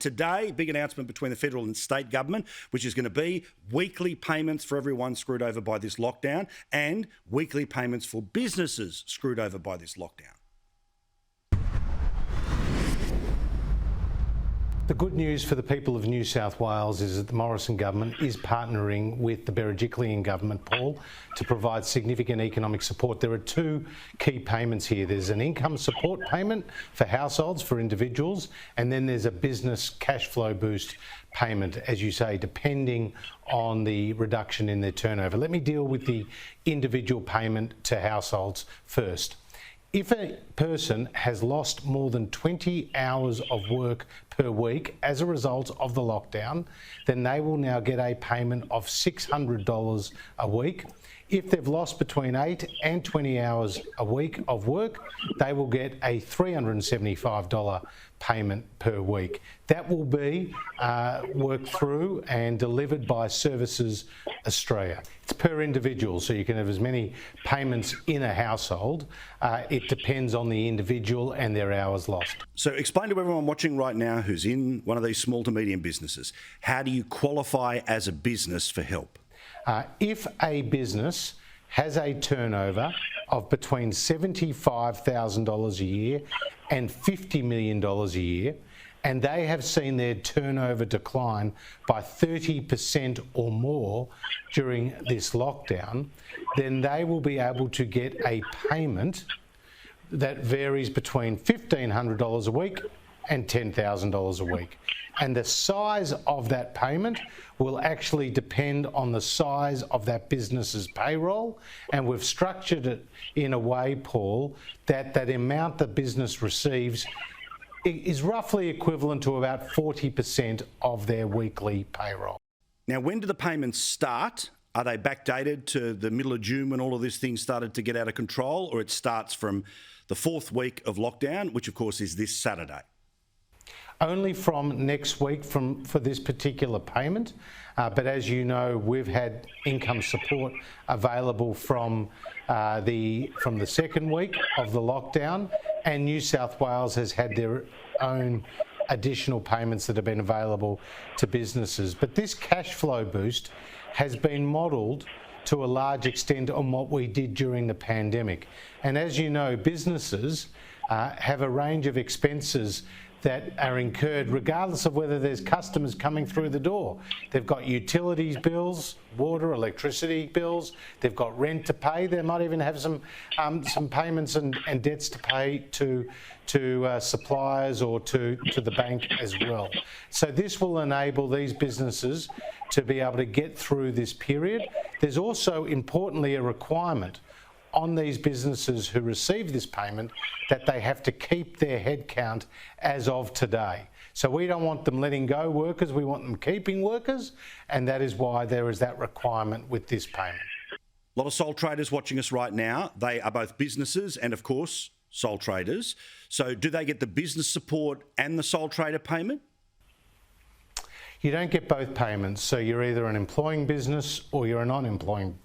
Today, big announcement between the federal and state government, which is going to be weekly payments for everyone screwed over by this lockdown and weekly payments for businesses screwed over by this lockdown. The good news for the people of New South Wales is that the Morrison Government is partnering with the Berejiklian Government, Paul, to provide significant economic support. There are two key payments here. There's an income support payment for households, for individuals, and then there's a business cash flow boost payment, as you say, depending on the reduction in their turnover. Let me deal with the individual payment to households first. If a person has lost more than 20 hours of work per week as a result of the lockdown, then they will now get a payment of $600 a week. If they've lost between 8 and 20 hours a week of work, they will get a $375 payment per week. That will be worked through and delivered by Services Australia. It's per individual, so you can have as many payments in a household. It depends on the individual and their hours lost. So explain to everyone watching right now who's in one of these small to medium businesses, how do you qualify as a business for help? If a business has a turnover of between $75,000 a year and $50 million a year, and they have seen their turnover decline by 30% or more during this lockdown, then they will be able to get a payment that varies between $1,500 a week and $10,000 a week. And the size of that payment will actually depend on the size of that business's payroll. And we've structured it in a way, Paul, that that amount the business receives is roughly equivalent to about 40% of their weekly payroll. Now, when do the payments start? Are they backdated to the middle of June when all of this thing started to get out of control, or it starts from the 4th week of lockdown, which of course is this Saturday? Only from next week for this particular payment, but as you know, we've had income support available from the 2nd week of the lockdown, and New South Wales has had their own additional payments that have been available to businesses. But this cash flow boost has been modelled to a large extent on what we did during the pandemic. And as you know, businesses have a range of expenses that are incurred regardless of whether there's customers coming through the door. They've got utilities bills, water, electricity bills, they've got rent to pay, they might even have some payments and debts to pay to suppliers or to the bank as well. So this will enable these businesses to be able to get through this period. There's also, importantly, a requirement on these businesses who receive this payment that they have to keep their headcount as of today. So we don't want them letting go workers, we want them keeping workers, and that is why there is that requirement with this payment. A lot of sole traders watching us right now. They are both businesses and, of course, sole traders. So do they get the business support and the sole trader payment? You don't get both payments, so you're either an employing business or you're a non-employing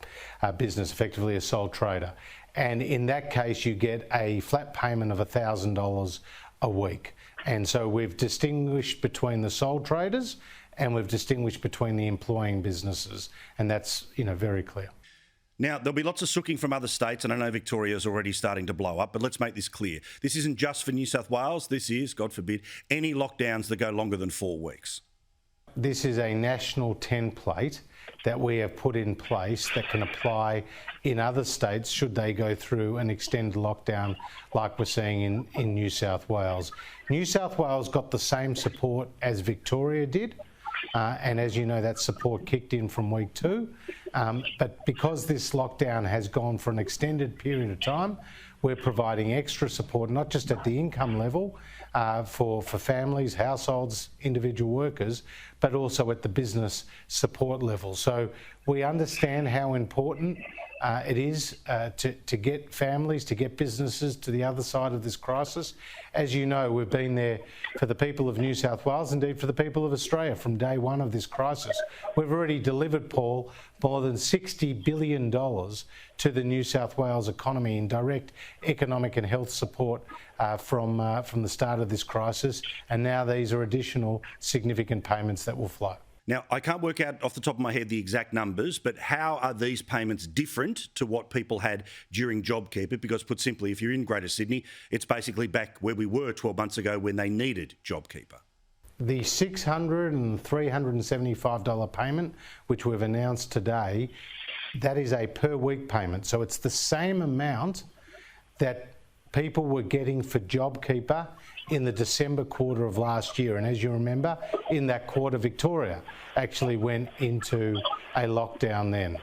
business, effectively a sole trader. And in that case, you get a flat payment of $1,000 a week. And so we've distinguished between the sole traders and we've distinguished between the employing businesses, and that's, very clear. Now, there'll be lots of sooking from other states, and I know Victoria's already starting to blow up, but let's make this clear. This isn't just for New South Wales. This is, God forbid, any lockdowns that go longer than 4 weeks. This is a national template that we have put in place that can apply in other states should they go through an extended lockdown like we're seeing in New South Wales. New South Wales got the same support as Victoria did, and as you know, that support kicked in from week 2. But because this lockdown has gone for an extended period of time, we're providing extra support, not just at the income level for families, households, individual workers, but also at the business support level. So We understand how important it is to get families, to get businesses to the other side of this crisis. As you know, we've been there for the people of New South Wales, indeed for the people of Australia from day one of this crisis. We've already delivered, Paul, more than $60 billion to the New South Wales economy in direct economic and health support from the start of this crisis, and now these are additional significant payments that will flow. Now, I can't work out off the top of my head the exact numbers, but how are these payments different to what people had during JobKeeper? Because put simply, if you're in Greater Sydney, it's basically back where we were 12 months ago when they needed JobKeeper. The $600 and $375 payment, which we've announced today, that is a per week payment. So it's the same amount that people were getting for JobKeeper in the December quarter of last year. And as you remember, in that quarter, Victoria actually went into a lockdown then.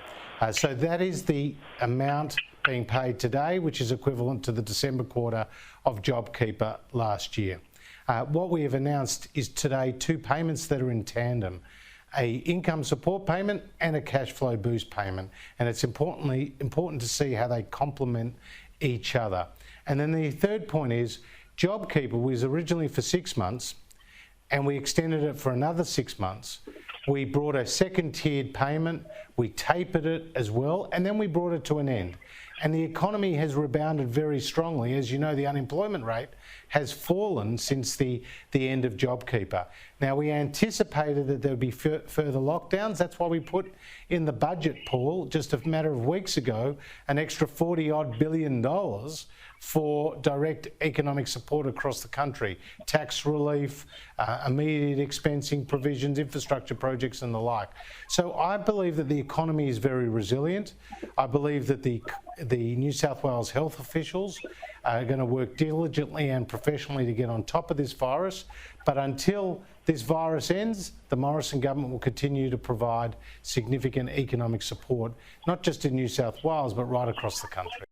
So that is the amount being paid today, which is equivalent to the December quarter of JobKeeper last year. What we have announced is today two payments that are in tandem, a income support payment and a cash flow boost payment. And it's important to see how they complement each other. And then the third point is JobKeeper was originally for 6 months and we extended it for another 6 months. We brought a second tiered payment, we tapered it as well, and then we brought it to an end. And the economy has rebounded very strongly. As you know, the unemployment rate has fallen since the end of JobKeeper. Now, we anticipated that there would be further lockdowns. That's why we put in the budget, Paul, just a matter of weeks ago, an extra $40-odd billion for direct economic support across the country, tax relief, immediate expensing provisions, infrastructure projects and the like. So I believe that the economy is very resilient. I believe that the New South Wales health officials are going to work diligently and professionally to get on top of this virus. But until this virus ends, the Morrison Government will continue to provide significant economic support, not just in New South Wales, but right across the country.